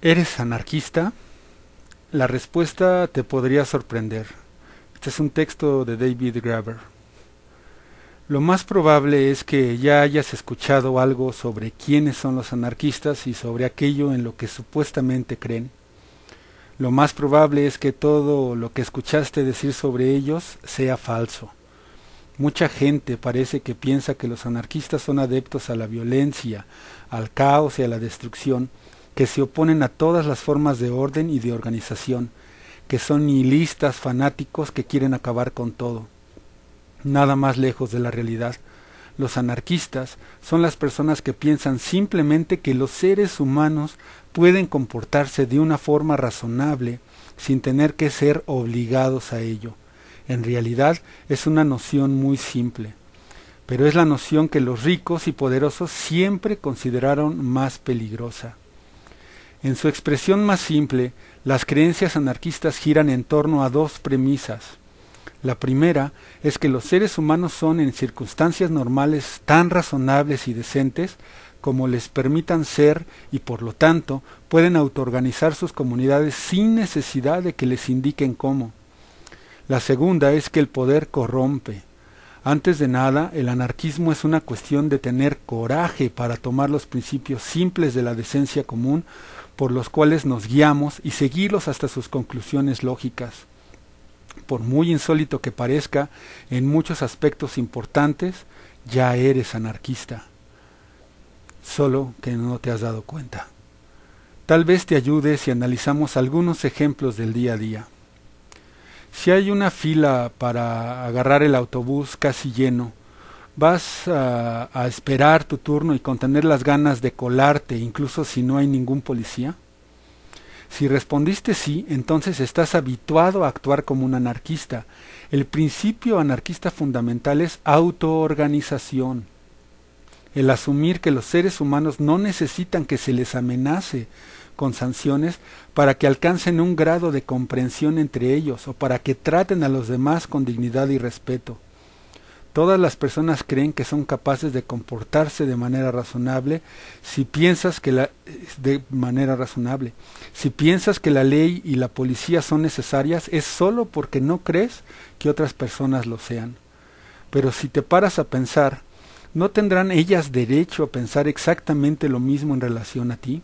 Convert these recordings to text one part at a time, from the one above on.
¿Eres anarquista? La respuesta te podría sorprender. Este es un texto de David Graeber. Lo más probable es que ya hayas escuchado algo sobre quiénes son los anarquistas y sobre aquello en lo que supuestamente creen. Lo más probable es que todo lo que escuchaste decir sobre ellos sea falso. Mucha gente parece que piensa que los anarquistas son adeptos a la violencia, al caos y a la destrucción, que se oponen a todas las formas de orden y de organización, que son nihilistas fanáticos que quieren acabar con todo. Nada más lejos de la realidad. Los anarquistas son las personas que piensan simplemente que los seres humanos pueden comportarse de una forma razonable sin tener que ser obligados a ello. En realidad es una noción muy simple, pero es la noción que los ricos y poderosos siempre consideraron más peligrosa. En su expresión más simple, las creencias anarquistas giran en torno a dos premisas. La primera es que los seres humanos son en circunstancias normales tan razonables y decentes como les permitan ser y por lo tanto pueden autoorganizar sus comunidades sin necesidad de que les indiquen cómo. La segunda es que el poder corrompe. Antes de nada, el anarquismo es una cuestión de tener coraje para tomar los principios simples de la decencia común por los cuales nos guiamos y seguirlos hasta sus conclusiones lógicas. Por muy insólito que parezca, en muchos aspectos importantes, ya eres anarquista. Solo que no te has dado cuenta. Tal vez te ayude si analizamos algunos ejemplos del día a día. Si hay una fila para agarrar el autobús casi lleno, vas a esperar tu turno y con tener las ganas de colarte, incluso si no hay ningún policía. Si respondiste sí, entonces estás habituado a actuar como un anarquista. El principio anarquista fundamental es autoorganización. El asumir que los seres humanos no necesitan que se les amenace con sanciones para que alcancen un grado de comprensión entre ellos o para que traten a los demás con dignidad y respeto. Todas las personas creen que son capaces de comportarse de manera razonable si piensas que la ley y la policía son necesarias es solo porque no crees que otras personas lo sean. Pero si te paras a pensar, ¿no tendrán ellas derecho a pensar exactamente lo mismo en relación a ti?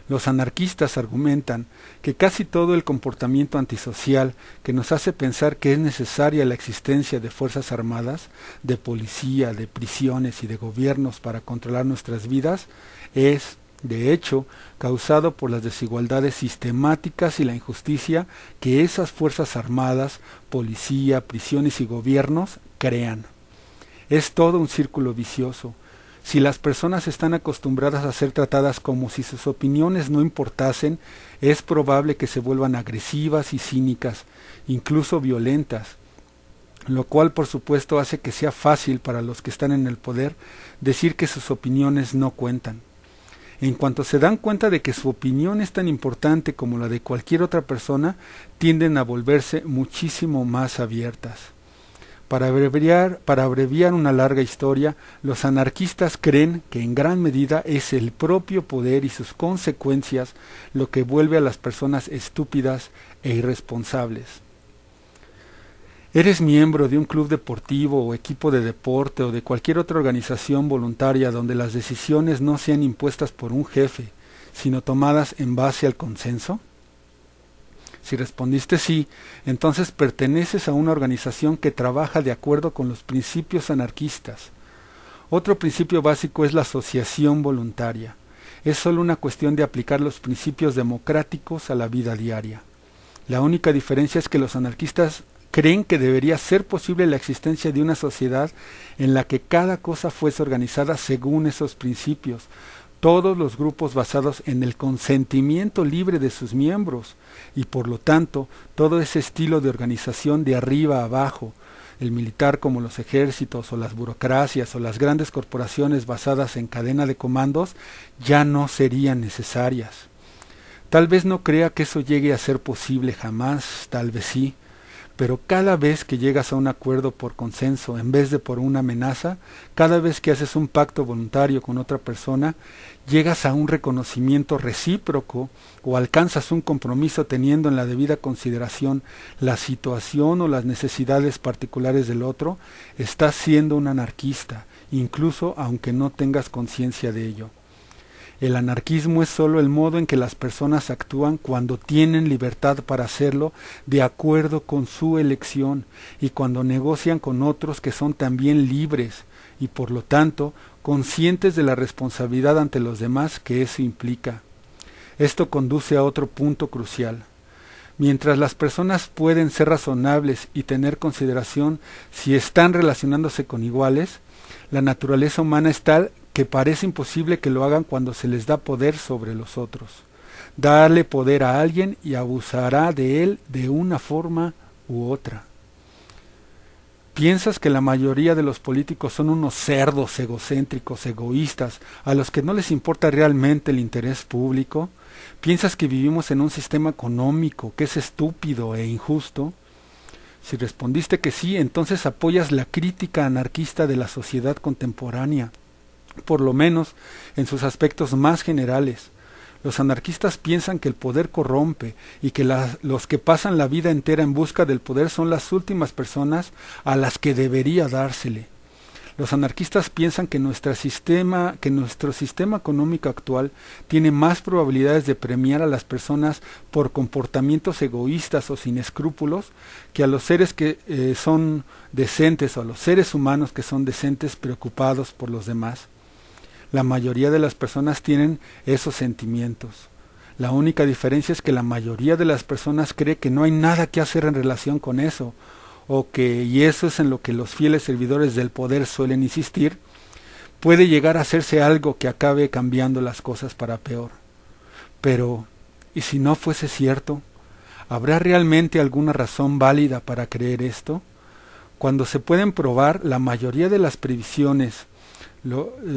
Los anarquistas argumentan que casi todo el comportamiento antisocial que nos hace pensar que es necesaria la existencia de fuerzas armadas, de policía, de prisiones y de gobiernos para controlar nuestras vidas es, de hecho, causado por las desigualdades sistemáticas y la injusticia que esas fuerzas armadas, policía, prisiones y gobiernos crean. Es todo un círculo vicioso. Si las personas están acostumbradas a ser tratadas como si sus opiniones no importasen, es probable que se vuelvan agresivas y cínicas, incluso violentas, lo cual por supuesto hace que sea fácil para los que están en el poder decir que sus opiniones no cuentan. En cuanto se dan cuenta de que su opinión es tan importante como la de cualquier otra persona, tienden a volverse muchísimo más abiertas. Para abreviar una larga historia, los anarquistas creen que en gran medida es el propio poder y sus consecuencias lo que vuelve a las personas estúpidas e irresponsables. ¿Eres miembro de un club deportivo o equipo de deporte o de cualquier otra organización voluntaria donde las decisiones no sean impuestas por un jefe, sino tomadas en base al consenso? Si respondiste sí, entonces perteneces a una organización que trabaja de acuerdo con los principios anarquistas. Otro principio básico es la asociación voluntaria. Es solo una cuestión de aplicar los principios democráticos a la vida diaria. La única diferencia es que los anarquistas creen que debería ser posible la existencia de una sociedad en la que cada cosa fuese organizada según esos principios, todos los grupos basados en el consentimiento libre de sus miembros y por lo tanto todo ese estilo de organización de arriba a abajo, el militar como los ejércitos o las burocracias o las grandes corporaciones basadas en cadena de comandos ya no serían necesarias. Tal vez no crea que eso llegue a ser posible jamás, tal vez sí, pero cada vez que llegas a un acuerdo por consenso en vez de por una amenaza, cada vez que haces un pacto voluntario con otra persona, llegas a un reconocimiento recíproco o alcanzas un compromiso teniendo en la debida consideración la situación o las necesidades particulares del otro, estás siendo un anarquista, incluso aunque no tengas conciencia de ello. El anarquismo es sólo el modo en que las personas actúan cuando tienen libertad para hacerlo de acuerdo con su elección y cuando negocian con otros que son también libres y por lo tanto conscientes de la responsabilidad ante los demás que eso implica. Esto conduce a otro punto crucial. Mientras las personas pueden ser razonables y tener consideración si están relacionándose con iguales, la naturaleza humana es tal que parece imposible que lo hagan cuando se les da poder sobre los otros. Darle poder a alguien y abusará de él de una forma u otra. ¿Piensas que la mayoría de los políticos son unos cerdos egocéntricos, egoístas, a los que no les importa realmente el interés público? ¿Piensas que vivimos en un sistema económico que es estúpido e injusto? Si respondiste que sí, entonces apoyas la crítica anarquista de la sociedad contemporánea, por lo menos en sus aspectos más generales. Los anarquistas piensan que el poder corrompe y que los que pasan la vida entera en busca del poder son las últimas personas a las que debería dársele. Los anarquistas piensan que nuestro sistema económico actual tiene más probabilidades de premiar a las personas por comportamientos egoístas o sin escrúpulos que a los seres que son decentes o a los seres humanos que son decentes preocupados por los demás. La mayoría de las personas tienen esos sentimientos. La única diferencia es que la mayoría de las personas cree que no hay nada que hacer en relación con eso, y eso es en lo que los fieles servidores del poder suelen insistir, puede llegar a hacerse algo que acabe cambiando las cosas para peor. Pero, ¿y si no fuese cierto? ¿Habrá realmente alguna razón válida para creer esto? Cuando se pueden probar, la mayoría de las previsiones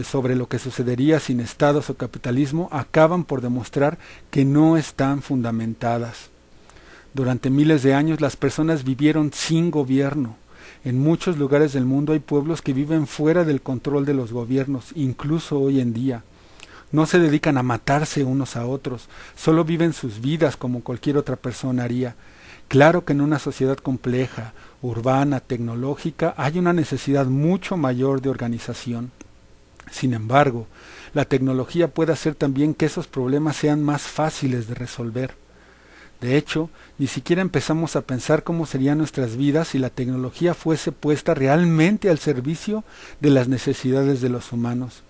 sobre lo que sucedería sin estados o capitalismo acaban por demostrar que no están fundamentadas. Durante miles de años las personas vivieron sin gobierno. En muchos lugares del mundo hay pueblos que viven fuera del control de los gobiernos, incluso hoy en día. No se dedican a matarse unos a otros, solo viven sus vidas como cualquier otra persona haría. Claro que en una sociedad compleja, urbana, tecnológica, hay una necesidad mucho mayor de organización. Sin embargo, la tecnología puede hacer también que esos problemas sean más fáciles de resolver. De hecho, ni siquiera empezamos a pensar cómo serían nuestras vidas si la tecnología fuese puesta realmente al servicio de las necesidades de los humanos.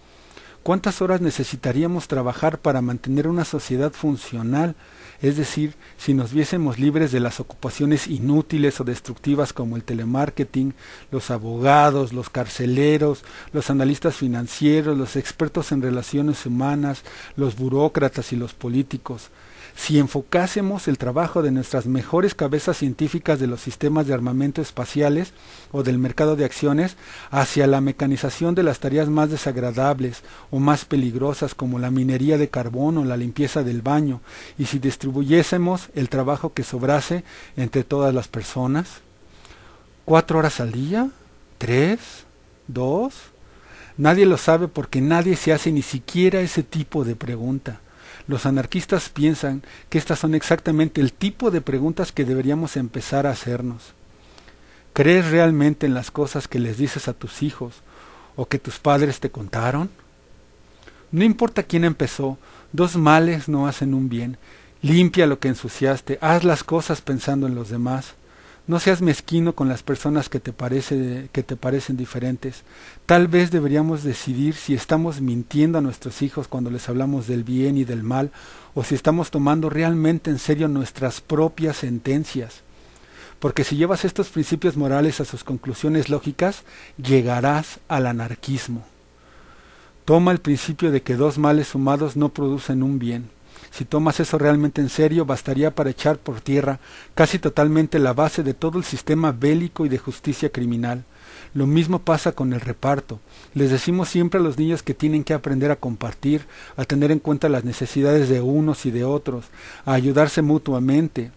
¿Cuántas horas necesitaríamos trabajar para mantener una sociedad funcional? Es decir, si nos viésemos libres de las ocupaciones inútiles o destructivas como el telemarketing, los abogados, los carceleros, los analistas financieros, los expertos en relaciones humanas, los burócratas y los políticos. Si enfocásemos el trabajo de nuestras mejores cabezas científicas de los sistemas de armamento espaciales o del mercado de acciones hacia la mecanización de las tareas más desagradables o más peligrosas como la minería de carbón o la limpieza del baño, y si distribuyésemos el trabajo que sobrase entre todas las personas, 4 horas al día, 3, 2, nadie lo sabe porque nadie se hace ni siquiera ese tipo de pregunta. Los anarquistas piensan que estas son exactamente el tipo de preguntas que deberíamos empezar a hacernos. ¿Crees realmente en las cosas que les dices a tus hijos o que tus padres te contaron? No importa quién empezó, 2 males no hacen un bien. Limpia lo que ensuciaste, haz las cosas pensando en los demás. No seas mezquino con las personas que te parecen diferentes. Tal vez deberíamos decidir si estamos mintiendo a nuestros hijos cuando les hablamos del bien y del mal, o si estamos tomando realmente en serio nuestras propias sentencias. Porque si llevas estos principios morales a sus conclusiones lógicas, llegarás al anarquismo. Toma el principio de que 2 males sumados no producen un bien. Si tomas eso realmente en serio, bastaría para echar por tierra casi totalmente la base de todo el sistema bélico y de justicia criminal. Lo mismo pasa con el reparto. Les decimos siempre a los niños que tienen que aprender a compartir, a tener en cuenta las necesidades de unos y de otros, a ayudarse mutuamente.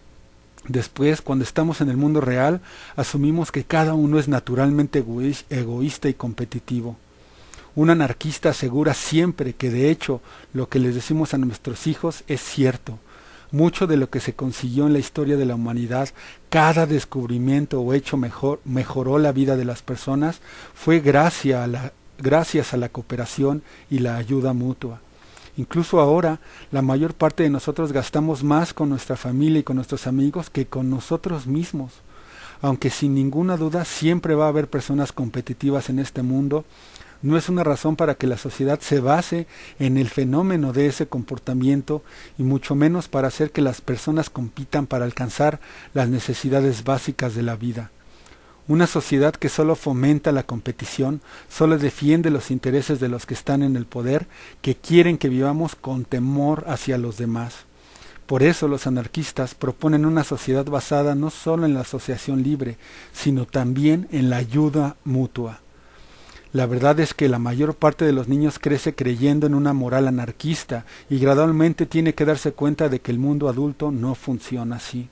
Después, cuando estamos en el mundo real, asumimos que cada uno es naturalmente egoísta y competitivo. Un anarquista asegura siempre que de hecho lo que les decimos a nuestros hijos es cierto. Mucho de lo que se consiguió en la historia de la humanidad, cada descubrimiento o hecho mejoró la vida de las personas, fue gracias a la cooperación y la ayuda mutua. Incluso ahora, la mayor parte de nosotros gastamos más con nuestra familia y con nuestros amigos que con nosotros mismos. Aunque sin ninguna duda siempre va a haber personas competitivas en este mundo, no es una razón para que la sociedad se base en el fenómeno de ese comportamiento y mucho menos para hacer que las personas compitan para alcanzar las necesidades básicas de la vida. Una sociedad que solo fomenta la competición, solo defiende los intereses de los que están en el poder, que quieren que vivamos con temor hacia los demás. Por eso los anarquistas proponen una sociedad basada no solo en la asociación libre, sino también en la ayuda mutua. La verdad es que la mayor parte de los niños crece creyendo en una moral anarquista y gradualmente tiene que darse cuenta de que el mundo adulto no funciona así.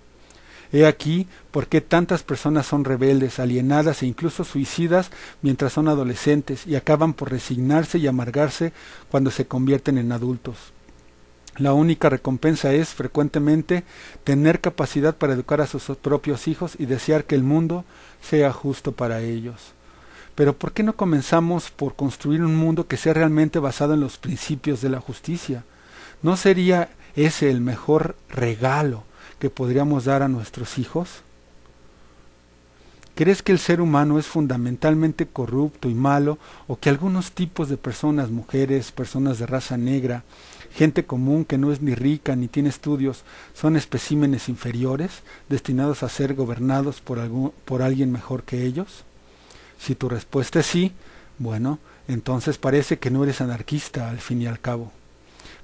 He aquí por qué tantas personas son rebeldes, alienadas e incluso suicidas mientras son adolescentes y acaban por resignarse y amargarse cuando se convierten en adultos. La única recompensa es, frecuentemente, tener capacidad para educar a sus propios hijos y desear que el mundo sea justo para ellos. Pero ¿por qué no comenzamos por construir un mundo que sea realmente basado en los principios de la justicia? ¿No sería ese el mejor regalo que podríamos dar a nuestros hijos? ¿Crees que el ser humano es fundamentalmente corrupto y malo, o que algunos tipos de personas, mujeres, personas de raza negra, gente común que no es ni rica ni tiene estudios, son especímenes inferiores, destinados a ser gobernados por alguien mejor que ellos? Si tu respuesta es sí, bueno, entonces parece que no eres anarquista al fin y al cabo.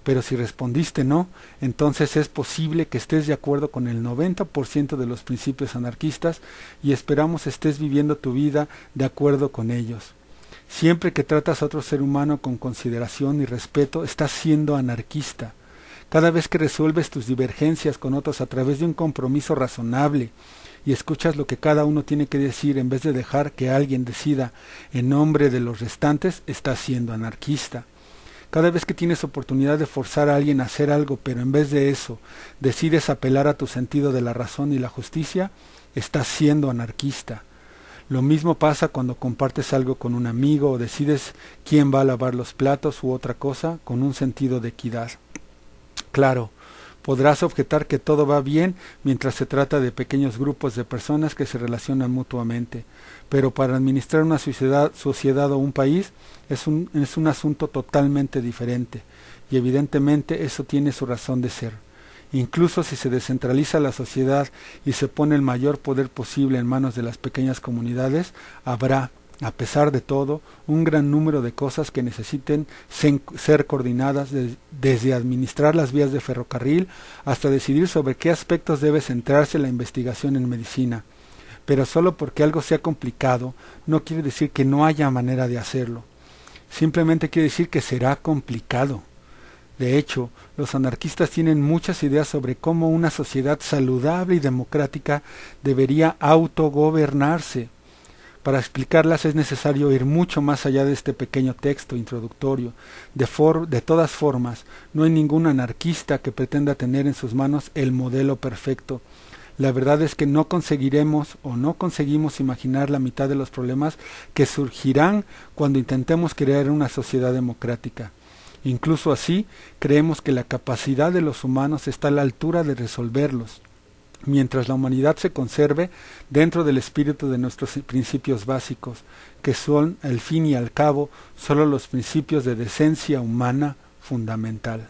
Pero si respondiste no, entonces es posible que estés de acuerdo con el 90% de los principios anarquistas y esperamos estés viviendo tu vida de acuerdo con ellos. Siempre que tratas a otro ser humano con consideración y respeto, estás siendo anarquista. Cada vez que resuelves tus divergencias con otros a través de un compromiso razonable y escuchas lo que cada uno tiene que decir en vez de dejar que alguien decida en nombre de los restantes, estás siendo anarquista. Cada vez que tienes oportunidad de forzar a alguien a hacer algo, pero en vez de eso decides apelar a tu sentido de la razón y la justicia, estás siendo anarquista. Lo mismo pasa cuando compartes algo con un amigo o decides quién va a lavar los platos u otra cosa con un sentido de equidad. Claro, podrás objetar que todo va bien mientras se trata de pequeños grupos de personas que se relacionan mutuamente, pero para administrar una sociedad o un país es un asunto totalmente diferente, y evidentemente eso tiene su razón de ser. Incluso si se descentraliza la sociedad y se pone el mayor poder posible en manos de las pequeñas comunidades, habrá, a pesar de todo, un gran número de cosas que necesiten ser coordinadas, desde administrar las vías de ferrocarril hasta decidir sobre qué aspectos debe centrarse la investigación en medicina. Pero solo porque algo sea complicado, no quiere decir que no haya manera de hacerlo. Simplemente quiere decir que será complicado. De hecho, los anarquistas tienen muchas ideas sobre cómo una sociedad saludable y democrática debería autogobernarse. Para explicarlas es necesario ir mucho más allá de este pequeño texto introductorio. De todas formas, no hay ningún anarquista que pretenda tener en sus manos el modelo perfecto. La verdad es que no conseguiremos o no conseguimos imaginar la mitad de los problemas que surgirán cuando intentemos crear una sociedad democrática. Incluso así, creemos que la capacidad de los humanos está a la altura de resolverlos, mientras la humanidad se conserve dentro del espíritu de nuestros principios básicos, que son, al fin y al cabo, solo los principios de decencia humana fundamental.